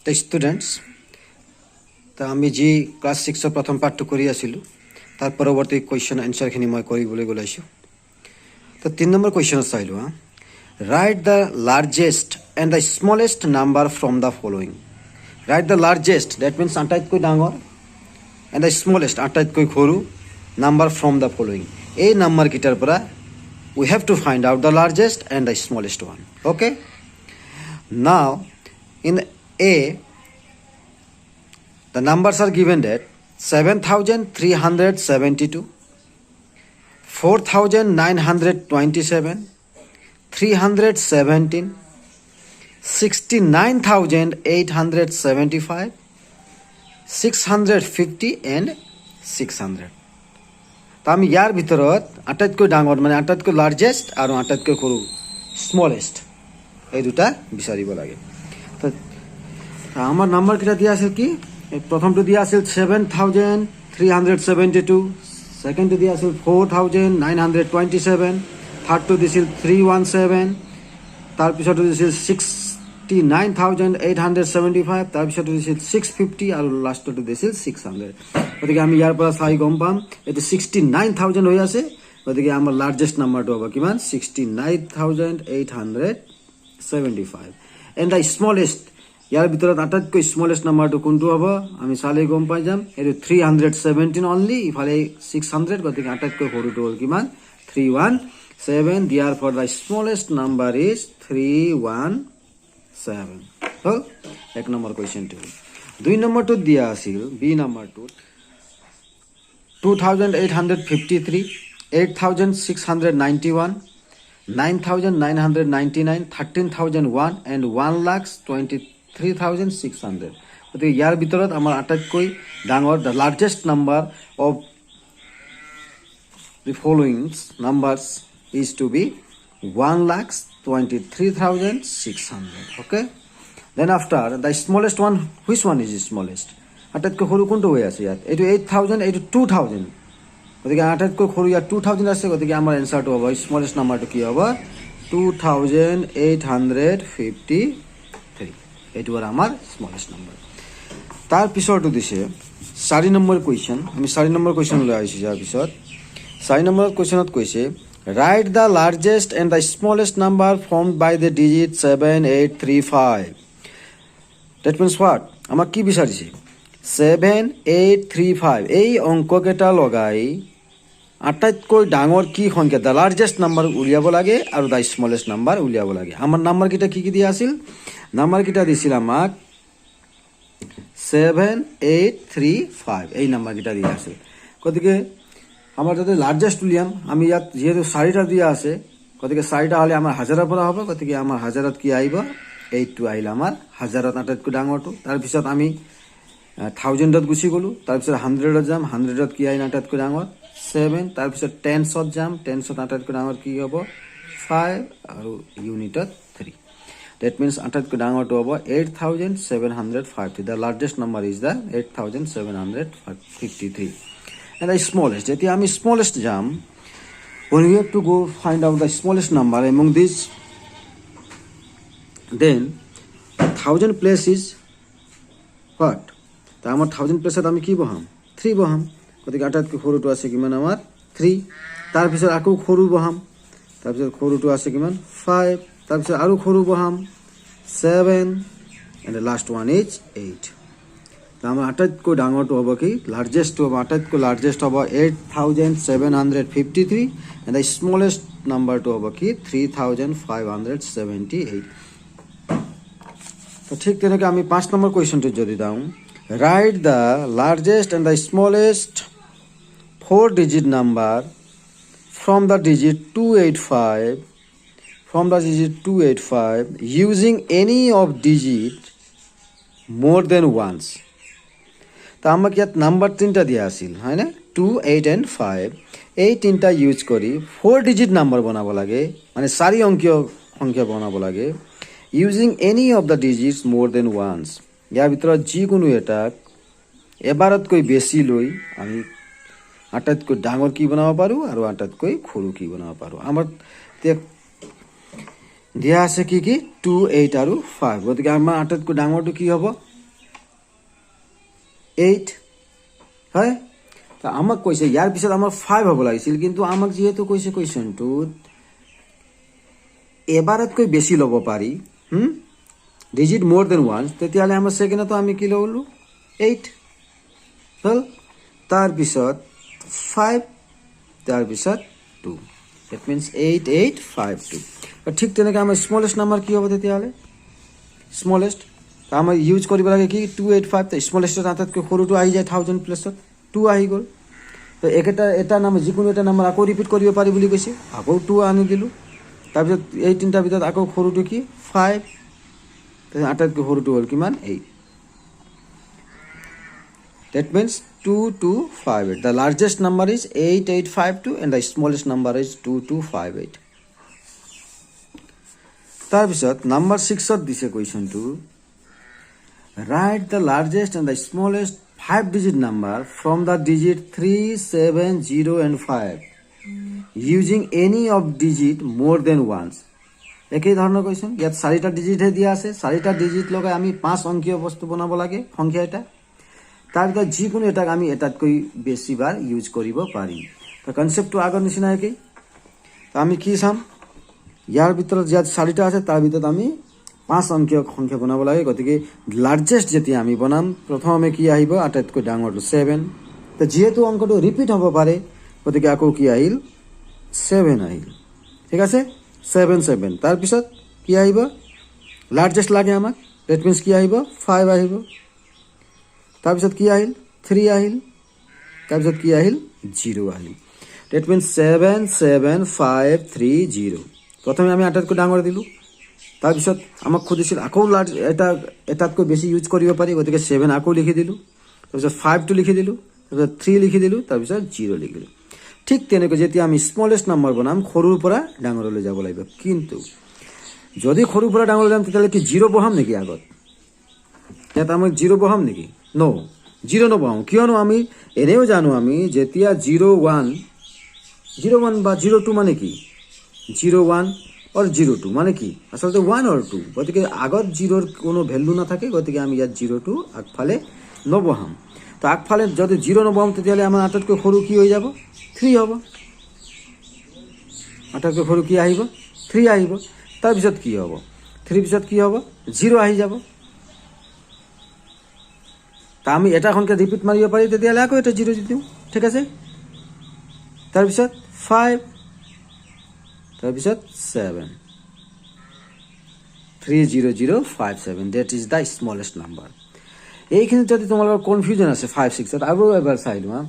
The students, তা আমি যি ক্লাছ 6 প্ৰথম পাঠটো কৰি আছিলো তাৰ পৰৱৰ্তী কোৱেশ্চন আনসাৰখিনি মই কৰিবলৈ গলাইছো তো 3 নম্বৰ কোৱেশ্চন চাইলো write the largest and the smallest number from the following. Write the largest, that means আটাইতকৈ ডাঙৰ, and the smallest আটাইতকৈ সৰু number from the following. এই নাম্বাৰ কিটাৰ পৰা we have to find out the largest and the smallest one. Okay, now in A, the numbers are given that 7,372, 4,927, 317, 69,875, 650 and 600. তো আমি ইয়াৰ ভিতৰত আটাইতকৈ ডাঙৰ মানে আটাইতকৈ লাৰ্জেষ্ট আৰু আটাইতকৈ সৰু স্মলেষ্ট এই দুটা বিচাৰিব লাগে। তো আমার নাম্বার কিটা দিয়া আছে কি, প্রথমটো দিয়া আছে 7,372, সেকেন্ডটো দিয়া আছে 4,927, থার্ডটো দিছিল 317, তাৰপিছতো দিছিল 69,875, তাৰপিছতো দিছিল 650 আৰু লাষ্টটো দিছিল 600। গতিকে আমি ইয়াৰ পৰা চাই গম পাম এইটো 69,000 হৈ আছে, গতিকে আমাৰ লাৰ্জেষ্ট নাম্বাৰটো হ'ব কিমান 69,875 এণ্ড দ্য স্মলেষ্ট ইয়াৰ ভিতৰত আটাইতকৈ স্মলেষ্ট নাম্বাৰটো কোনটো হ'ব আমি চালে গম পাই যাম, এইটো 317 অনলি, ইফালে 600, গতিকে আটাইতকৈ সৰুটো হ'ল কিমান 317, there for the smallest number is 317। হ'ল এক নম্বৰ কুৱেশ্যনটো। দুই নম্বৰটোত দিয়া আছিল বি নম্বৰটোত 2,853, 8,691, 9,999, 13,001 and 1,23,600। গতিকে ইয়াৰ ভিতৰত আমাৰ আটাইতকৈ ডাঙৰ the largest number of the following numbers is to be 1,23,600. Okay, then after the smallest one, which one is the smallest? আটাইতকৈ সৰু কোনটো হৈ আছে ইয়াত, এইটো 8,000, এইটো 2,000, গতিকে আটাইতকৈ সৰু ইয়াত 2,000 আছে, গতিকে আমাৰ এনসাৰটো হ'ব স্মলেষ্ট নাম্বাৰটো কি হ'ব 2,853, এইটো আৰু আমাৰ স্মলেষ্ট নাম্বাৰ। তাৰ পিছৰটো দিছে 4 নম্বৰ কুৱেশ্যন, আমি 4 নম্বৰ কুৱেশ্যন লৈ আহিছোঁ। ইয়াৰ পিছত 4 নম্বৰ কুৱেশ্যনত কৈছে write the largest and the smallest number formed by the digit 7,835. That means what? আমাক কি বিচাৰিছে 7,835 এই অংককেইটা লগাই আটাইতকৈ ডাঙৰ কি সংখ্যা দ্য লাৰ্জেষ্ট নাম্বাৰ উলিয়াব লাগে আৰু দ্য স্মলেষ্ট নাম্বাৰ উলিয়াব লাগে। আমাৰ নাম্বাৰকেইটা কি কি দিয়া আছিল, নাম্বাৰকেইটা দিছিল আমাক 7,835 এই নাম্বাৰকেইটা দিয়া আছিল। গতিকে আমাৰ যদি লাৰ্জেষ্ট উলিয়াম, আমি ইয়াত যিহেতু 4টা দিয়া আছে, গতিকে 4টা হ'লে আমাৰ হাজাৰৰ পৰা হ'ব, গতিকে আমাৰ হাজাৰত কি আহিব 8টো আহিলে আমাৰ হাজাৰত আটাইতকৈ ডাঙৰটো। তাৰপিছত আমি 1000ত গুচি গ'লোঁ, তাৰপিছত 100ত যাম, 100ত কি আহিলে আটাইতকৈ ডাঙৰ 7, তাৰপিছত 10ত যাম, 10ত আটাইতকৈ ডাঙৰ কি হ'ব 5 আৰু ইউনিটত 3। ডেট মিনছ আটাইতকৈ ডাঙৰটো হ'ব 8,750, the largest number is the 8,753 and the smallest. যেতিয়া আমি smallest যাম, when we have to go find out the smallest number among these, then 1,000 place is what? তা আমাৰ 1,000 প্লেছত আমি কি বহাম 3 বহাম, গতিকে আটাইতকৈ সৰুটো আছে কিমান আমাৰ 3, তাৰপিছত আকৌ সৰু বহাম, তাৰপিছত সৰুটো আছে কিমান 5, তাৰপিছত আৰু সৰু বহাম 7 and the last one is 8। আমাৰ আটাইতকৈ ডাঙৰটো হ'ব কি লাৰ্জেষ্টটো হ'ব, আটাইতকৈ লাৰ্জেষ্ট হ'ব 8,753 and the smallest নাম্বাৰটো হ'ব কি 3,578। তো ঠিক তেনেকৈ আমি 5 নম্বৰ কুৱেশ্যনটোত যদি যাওঁ, write the largest and the smallest 4-digit number from the digit 285 using any of digit more than once. তো আমাক ইয়াত নাম্বাৰ 3টা দিয়া আছিল হয় না, 2, 8 and 5, এই 3টা ইউজ কৰি 4-digit নাম্বাৰ বনাব লাগে, মানে 4 অংকীয় সংখ্যা বনাব লাগে ইউজিং এনি অফ দ্য ডিজিটছ মোৰ দেন ওৱান্স। ইয়াৰ ভিতৰত যিকোনো এটাক এবাৰতকৈ বেছি লৈ আমি আটাইতকৈ ডাঙৰ কি বনাব পাৰোঁ আৰু আটাইতকৈ সৰু কি বনাব পাৰোঁ। আমাৰ দিয়া আছে কি কি 2, 8 আৰু 5, গতিকে আমাৰ আটাইতকৈ ডাঙৰটো কি হ'ব 8 হয় তো আমাক কৈছে ইয়াৰ পিছত আমাৰ 5 হ'ব লাগিছিল কিন্তু আমাক যেহেতু কৈছে কোৱেশ্চনটোত এবাৰতকৈ বেছি ল'ব পাৰি ডিজিট মোৰ দেন 1 তেতিয়াহ'লে আমাৰ সেকেন্ডটো আমি কি ল'লো 8 হল তাৰপিছত 5 তাৰপিছত 2 that means 8852 ঠিক তেনেকৈ আমাৰ স্মলেষ্ট নাম্বাৰ কি হ'ব তেতিয়াহ'লে স্মলেষ্ট আমাৰ ইউজ কৰিব লাগে কি 285 তো স্মলেষ্টৰ আটাইতকৈ সৰুটো আহি যায় 1000 প্লাছত 2 আহি গ'ল তো এটা নাম্বাৰ যিকোনো এটা নাম্বাৰ আকৌ ৰিপিট কৰিব পাৰি বুলি কৈছে আকৌ 2 আনি দিলোঁ তাৰপিছত এই তিনিটাৰ ভিতৰত আকৌ সৰুটো কি 5 আটাইতকৈ সৰুটো হ'ল কিমান 8 that means 2258 the largest number is 8852 and the smallest number is 2258 তাৰপিছত নাম্বাৰ 6ত দিছে কোৱেশ্চনটো write the largest and the smallest 5 digit number from the digit 3 7 0 and 5 using any of digit more than once একেই ধৰণৰ question ইয়াত 4টা digit হে দিয়া আছে 4টা ডিজিট লগাই আমি 5 অংকীয় বস্তু বনাব লাগে সংখ্যা এটা তাৰ ভিতৰত যিকোনো এটাক আমি এটাতকৈ বেছি বাৰ ইউজ কৰিব পাৰিম তো কনসেপ্টটো আগৰ নিচিনা একেই তো আমি কি চাম ইয়াৰ ভিতৰত ইয়াত 4টা আছে তাৰ ভিতৰত আমি 5 অংকীয় সংখ্যা বনাব লাগে গতিকে লাৰ্জেষ্ট যেতিয়া আমি বনাম প্ৰথমে কি আহিব আটাইতকৈ ডাঙৰটো 7 তো যেহেতু অংকটো ৰিপিট হ'ব পাৰে গতিকে আকৌ কি আহিল 7 আহিল ঠিক আছে 7 7 তাৰপিছত কি আহিব লাৰ্জেষ্ট লাগে আমাক দ্যাট মিন্স কি আহিব 5 আহিব তাৰপিছত কি আহিল 3 আহিল তাৰপিছত কি আহিল 0 আহিল দ্যাট মিন্স 7 7 5 3 0 প্ৰথমে আমি আটাইতকৈ ডাঙৰ দিলোঁ তাৰপিছত আমাক খুদিছিল আকৌ এটাতকৈ বেছি ইউজ কৰিব পাৰি গতিকে 7 আকৌ লিখি দিলোঁ তাৰপিছত 5টো লিখি দিলোঁ তাৰপিছত 3 লিখি দিলোঁ তাৰপিছত 0 লিখিলোঁ ঠিক তেনেকৈ যেতিয়া আমি স্মলেষ্ট নাম্বাৰ বনাম সৰুৰ পৰা ডাঙৰলৈ যাব লাগিব কিন্তু যদি সৰুৰ পৰা ডাঙৰলৈ যাম তেতিয়াহ'লে কি 0 বহাম নেকি আগত ইয়াত আমি 0 বহাম নেকি নো 0 নবহাম কিয়নো আমি এনেও জানো আমি যেতিয়া 01 বা 02 মানে কি 01 और 02 মানে কি আসলে 1 और 2 গতিকে আগত 0ৰ কোনো ভ্যালু নাথাকে গতিকে আমি ইয়াত 02 আগফালে নবহাম তো আগফালে যদি 0 নবহাম তেতিয়াহ'লে আমাৰ আটাইতকৈ সৰু কি হৈ যাব 3 হ'ব আটাইতকৈ সৰু কি আহিব 3 আহিব তাৰপিছত কি হ'ব 3 পিছত কি হ'ব 0 আহি যাব তা আমি এটা সংখ্যা ৰিপিট মাৰিব পাৰি তেতিয়াহ'লে আকৌ এটা 0 দিওঁ ঠিক আছে তাৰপিছত 5 তাৰপিছত 7 30057 that is the smallest number এইখিনি যদি তোমালোকৰ কনফিউজন আছে 5 6 আৰু এবাৰ চাই লোৱা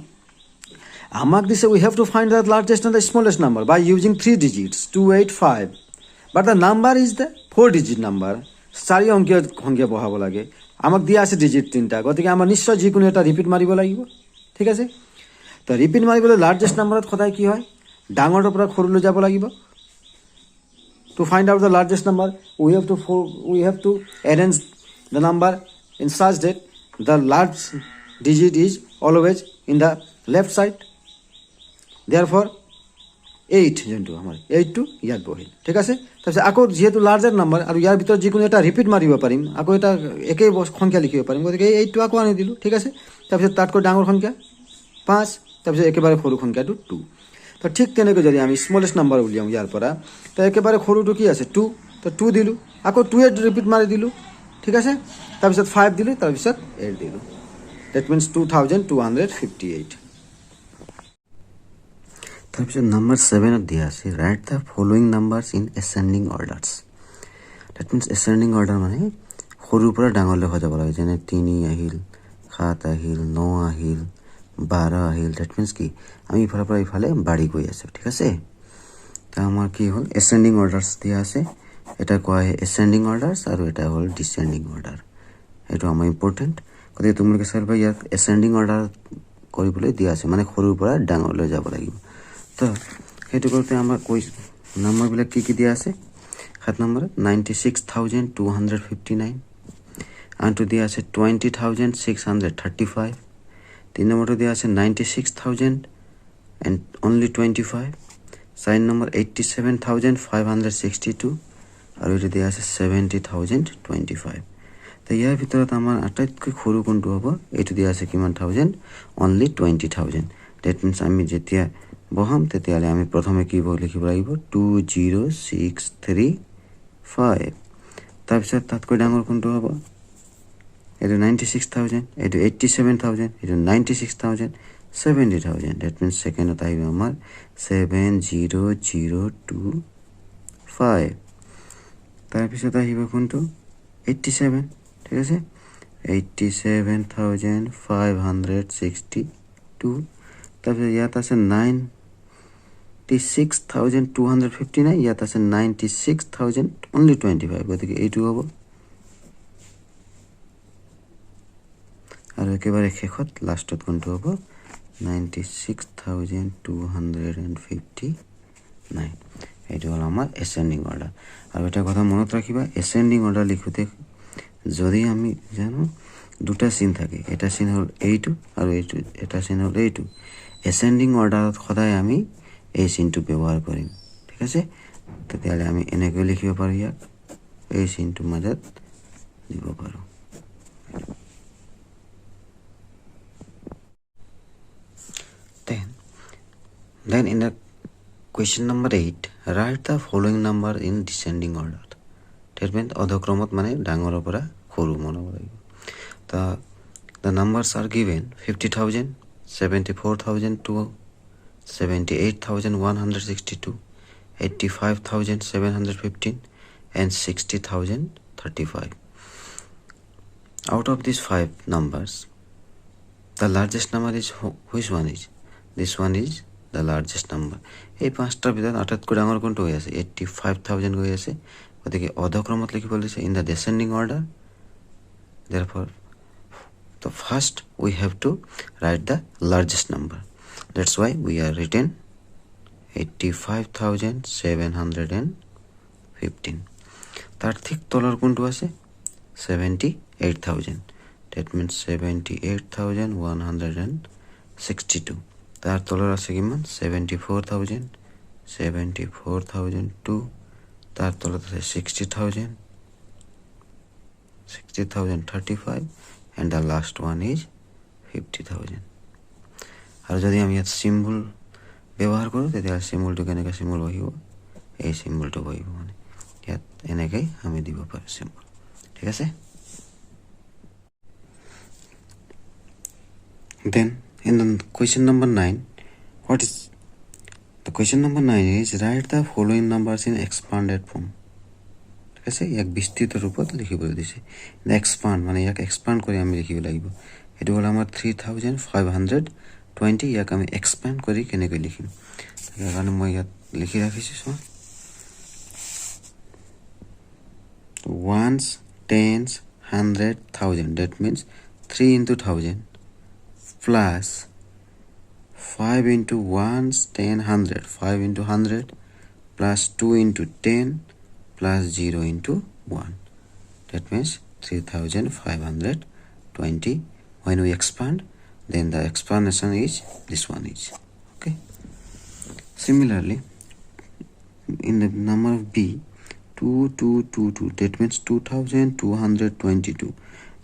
আমাক দিছে we have to find the largest and the smallest number by using 3 digits 285 but the number is the 4 digit number 4 অংকীয় সংখ্যা বহাব লাগে আমাক দিয়া আছে ডিজিট 3টা গতিকে আমাৰ নিশ্চয় যিকোনো এটা ৰিপিট মাৰিব লাগিব ঠিক আছে তো ৰিপিট মাৰিবলৈ লাৰ্জেষ্ট নাম্বাৰত সদায় কি হয় ডাঙৰৰ পৰা সৰুলৈ যাব লাগিব to find out the largest number we have to arrange the number in such that the large digit is always in the left side therefore 8 যোনটো আমাৰ 8 টো ইয়াত বহিল ঠিক আছে তাৰপিছত আকৌ যেহেতু লাৰ্জাৰ নাম্বাৰ আৰু ইয়াৰ ভিতৰত যিকোনো এটা ৰিপিট মাৰিব পাৰিম আকৌ এটা একেই সংখ্যা লিখিব পাৰিম গতিকে 8 টো আকৌ আনি দিলোঁ ঠিক আছে তাৰপিছত তাতকৈ ডাঙৰ সংখ্যা 5 তাৰপিছত একেবাৰে সৰু সংখ্যাটো 2 তো ঠিক তেনেকৈ যদি আমি স্মলেষ্ট নাম্বাৰ উলিয়াম ইয়াৰ পৰা তো একেবাৰে সৰুটো কি আছে 2 তো 2 দিলোঁ আকৌ 2 এ ৰিপিট মাৰি দিলোঁ ঠিক আছে তাৰপিছত 5 দিলোঁ তাৰপিছত 8 দিলোঁ দ্যাট মিন্স 2258 তাৰপিছত নাম্বাৰ 7ত দিয়া আছে right the following numbers in ascending orders that means ascending order মানে সৰুৰ পৰা ডাঙৰলৈ হৈ যাব লাগে যেনে 3 আহিল 7 আহিল 9 আহিল 12 আহিল দ্যাট মিন্স কি আমি ইফালৰ পৰা ইফালে বাঢ়ি গৈ আছোঁ ঠিক আছে তো আমাৰ কি হ'ল এচেণ্ডিং অৰ্ডাৰ্ছ দিয়া আছে এটা কোৱা হয় এচেণ্ডিং অৰ্ডাৰ্ছ আৰু এটা হ'ল ডিচেণ্ডিং অৰ্ডাৰ এইটো আমাৰ ইম্পৰ্টেণ্ট গতিকে তোমালোকে চাবা ইয়াত এচেণ্ডিং অৰ্ডাৰ কৰিবলৈ দিয়া আছে মানে সৰুৰ পৰা ডাঙৰলৈ যাব লাগিব তো সেইটো কৰোঁতে আমাৰ নম্বৰবিলাক কি দিয়া আছে 7 নম্বৰত 96,259 আনটো দিয়া আছে 20,635 3 নম্বৰটো দিয়া আছে 96,000 and only 25 4 নম্বৰ 87,562 আৰু এটা দিয়া আছে 70,025 তো ইয়াৰ ভিতৰত আমাৰ আটাইতকৈ সৰু কোনটো হ'ব এইটো দিয়া আছে কিমান থাউজেণ্ড অনলি 20,000 ডেট মিনছ আমি যেতিয়া বহাম তেতিয়াহ'লে আমি প্ৰথমে কি লিখিব লাগিব 20635 তাৰপিছত তাতকৈ ডাঙৰ কোনটো হ'ব এইটো 96,000 এইটো 87,000 এইটো 96,000 70,000 ডেট মিনছ সেকেণ্ডত আহিব আমাৰ 70,025 তাৰপিছত আহিব কোনটো 87 ঠিক আছে 87,562 তাৰপিছত ইয়াত আছে 96,259 ইয়াত আছে 96,000 only 25 গতিকে এইটো হ'ব আৰু একেবাৰে শেষত লাষ্টত কোনটো হ'ব 96,259 এইটো হ'ল আমাৰ এসেন্ডিং অৰ্ডাৰ আৰু এটা কথা মনত ৰাখিবা এসেন্ডিং অৰ্ডাৰ লিখোতে যদি আমি জানো দুটা চিন থাকে এটা চিন হ'ল এইটো আৰু এইটো এটা চিন হ'ল এইটো এসেন্ডিং অৰ্ডাৰত সদায় আমি এই চিনটো ব্যৱহাৰ কৰিম ঠিক আছে তেতিয়াহ'লে আমি এনেকৈ লিখিব পাৰোঁ ইয়াক এই চিনটোৰ মাজত দিব পাৰোঁ Then in the question number 8 write the following number in descending order that means অধক্রমত মানে ডাঙৰৰ পৰা সৰু মনাব লাগিব the numbers are given 50,000 74,002 78,162 85,715 and 60,035 out of these 5 numbers the largest number is which one is this one is the largest number এই পাঁচটাৰ ভিতৰত আটাইতকৈ ডাঙৰ কোনটো হৈ আছে 85,000 হৈ আছে গতিকে অধক্ৰমত লিখিব লৈছে in the descending order therefore the first we have to write the largest number that's why we are written 85,715 তার ঠিক তলৰ কোনটো আছে 78,000 that means 78,162 তাৰ তলৰ আছে কিমান 74,002 তার তলত আছে 60,035 and the last one is 50,000 আৰু যদি আমি ইয়াত সিম্বল ব্যৱহাৰ কৰোঁ তেতিয়াহ'লে সিম্বলটো কেনেকৈ সিম্বল বহিব এই সিম্বলটো বহিব মানে ইয়াত এনেকৈ আমি দিব পাৰোঁ সিম্বল ঠিক আছে then in the question number 9 what is the question number 9 is write the following numbers in expanded form ঠিক আছে ইয়াক বিস্তৃত ৰূপত লিখিবলৈ দিছে এক্সপান্ড মানে ইয়াক এক্সপান্ড কৰি আমি লিখিব লাগিব এটো হ'ল আমাৰ 3,520 ইয়াক আমি এক্সপান্ড কৰি কেনেকৈ লিখিম তাৰ কাৰণে মই ইয়াত লিখি ৰাখিছো ones tens 100,000 that means 3 into 1,000 plus 5 into 1s 10 100 5 into 100 plus 2 into 10 plus 0 into 1 that means 3,520 when we expand then the explanation is this one is okay similarly in the number b 2222 that means 2,222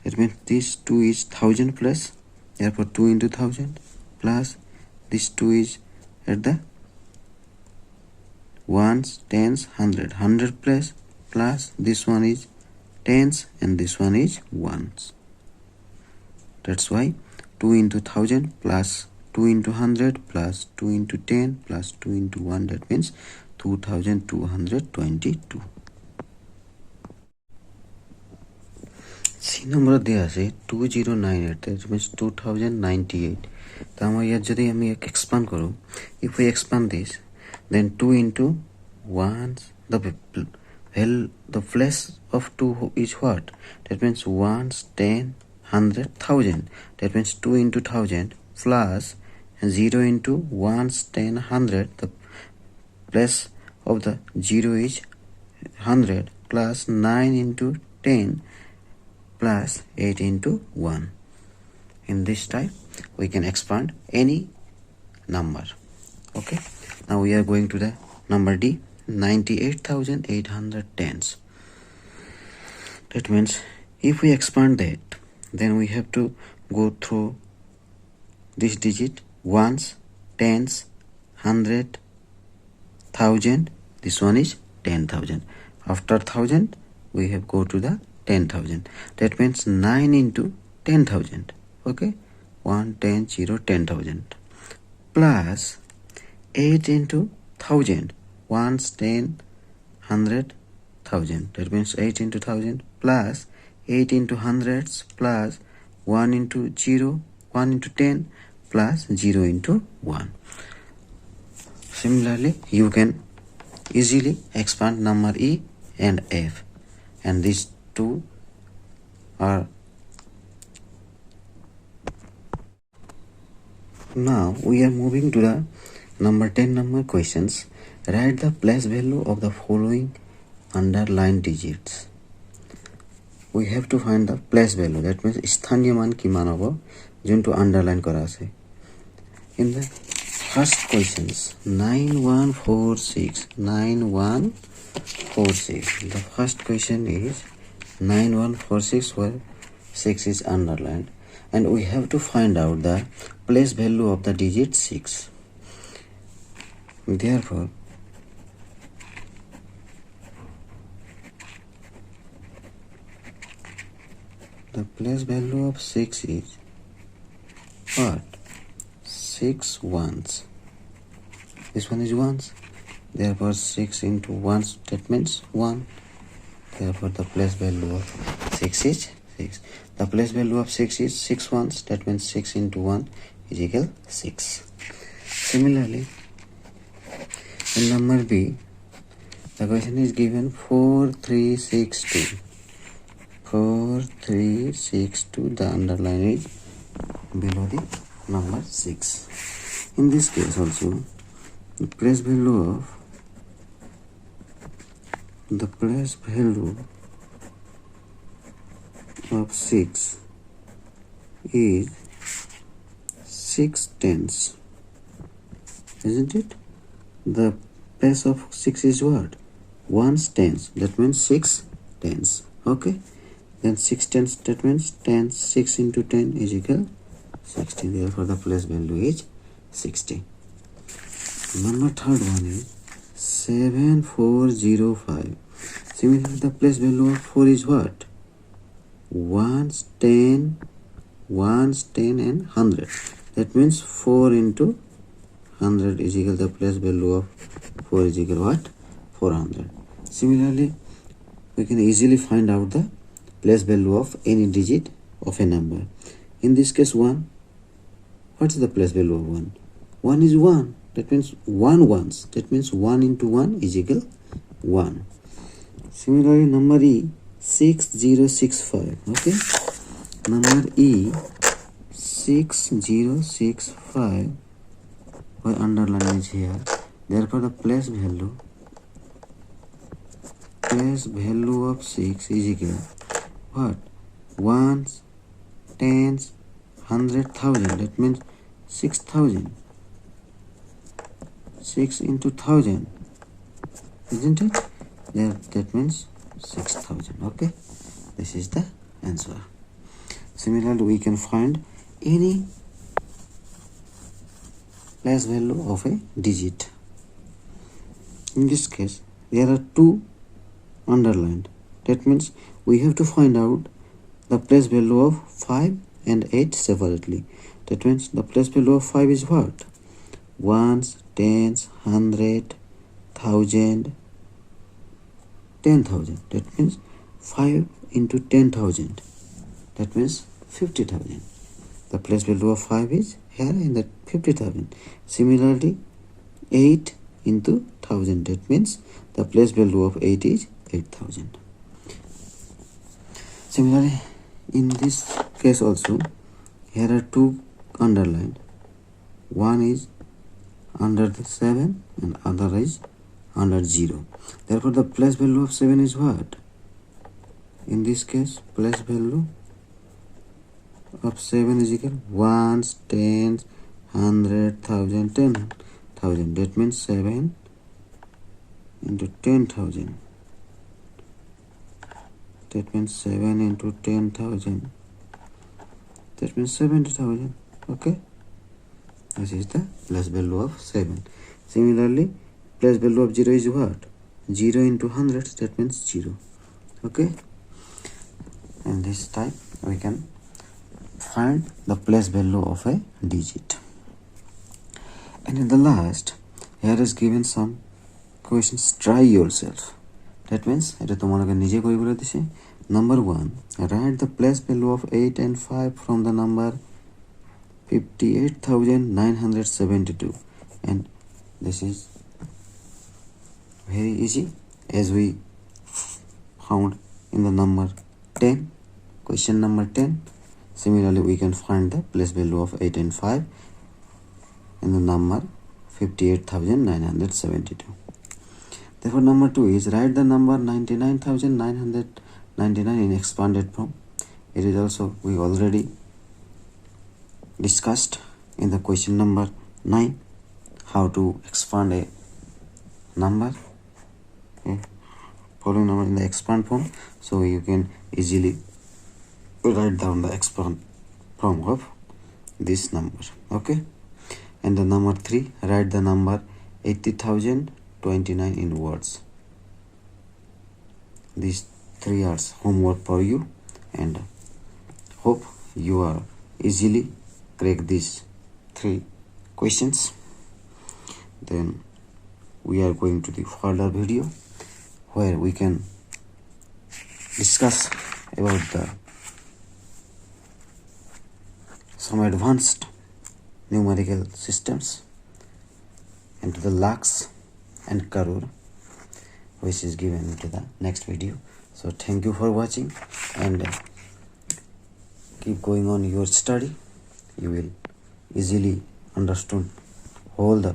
that means this 2 is 1,000 plus therefore 2 into 1,000 plus this 2 is at the ones tens 100 plus this one is tens and this one is ones that's why 2 into 1,000 plus 2 into 100 plus 2 into 10 plus 2 into 1 that means 2,222 C number দিয়া আছে 2098 that means 2098 তো আমরা ইয়াত যদি আমি expand কৰো if we expand this then 2 into 1 the place of 2 is what that means 1s 10 100,000 that means 2 into 1,000 plus 0 into 1s 10 100 the place of the 0 is 100 plus 9 into 10 plus 8 into 1 in this type we can expand any number okay now we are going to the number D 98,810 that means If we expand that, then we have to go through this digit ones, tens, hundred, thousand. This one is 10,000. After 1,000, we have go to the 10,000. That means 9 into 10,000. Okay, 1, 10, 0, 10,000 plus 8 into 1,000. Ones, 10, 100, 1,000. That means 8 into 1,000 plus 8 into hundreds plus 1 into 0, 1 into 10 plus 0 into 1. Similarly, you can easily expand number E and F, and these two are. Now we are moving to the number 10 number questions. Write the place value of the following underlined digits. We have to find the place value, that means স্থানীয় মান কিমান হ'ব যোনটো underline কৰা আছে. In the first questions 9146, 9146, the first question is 9146 where 6 is underlined, and we have to find out the place value of the digit 6. Therefore the place value of 6 is what? 6 ones. This one is ones. Therefore 6 into ones, that means 1. Therefore the place value of 6 is 6. The place value of 6 is 6 ones. That means 6 into 1 is equal 6. Similarly, in number B, the question is given 4362. 4362. The underline is below the number 6. In this case also, the place value of 6 is 6 tens, isn't it? The place of 6 is what? 1 tens, that means 6 tens. Okay, then 6 tens, that means 10. 6 into 10 is equal 60. Therefore the place value is 60. Number third one is 7405. Similarly, the place value of 4 is what? Ones, 10, ones, 10 and 100. That means 4 into 100 is equal, the place value of 4 is equal what? 400. Similarly, we can easily find out the place value of any digit of a number. In this case 1, what is the place value of 1? 1 is 1. That means 1 ones. That means 1 into 1 is equal 1. Similarly, number E 6065. Okay, number E 6065, why underline is here. Therefore the place value of 6 is equal what? Ones, tens, 100, 1,000. That means 6,000. 6 into 1,000, isn't it? That means 6,000. Okay, this is the answer. Similarly, we can find any place value of a digit. In this case, there are 2 underlined. That means we have to find out the place value of 5 and 8 separately. That means the place value of 5 is what? Ones, tens, 100, 1,000, 10,000. That means 5 into 10,000. That means 50,000. The place value of 5 is here in that 50,000. Similarly, 8 into 1,000. That means the place value of 8 is 8,000. Similarly, in this case also, here are 2 underlined. One is under the 7 and other is under 0. Therefore the place value of 7 is what? In this case, place value of 7 is equal ones, tens, 100, 1,000, 10,000. That means 7 into 10,000 That means 7 into 10,000. That means 70,000. Okay. This is the place value of 7. Similarly, place value of 0 is what? 0 into 100. That means 0. Okay. And this type we can find the place value of a digit. And in the last, here is given some questions. Try yourself. That means এটা তোমাকে নিজে করে বলে দিছে. Number 1, write the place value of 8 and 5 from the number 58,972. And this is very easy, as we found in the number 10, question number 10. Similarly, we can find the place value of 8 and 5 in the number 58,972. Therefore, number 2 is write the number 99,999 in expanded form. It is also we already discussed in the question number 9 how to expand a number, following number in the expand form. So you can easily write down the expand form of this number. Okay. And the number 3, write the number 80,029 in words. These 3 are homework for you, and hope you are easily crack these 3 questions. Then we are going to the further video where we can discuss about the some advanced numerical systems into the lakhs and crore, which is given into the next video. So thank you for watching, and keep going on your study. You will easily understand all the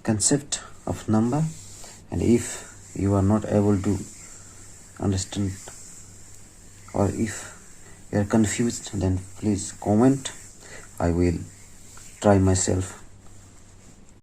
concept of number. And if you are not able to understand, or if you are confused, then please comment. I will try myself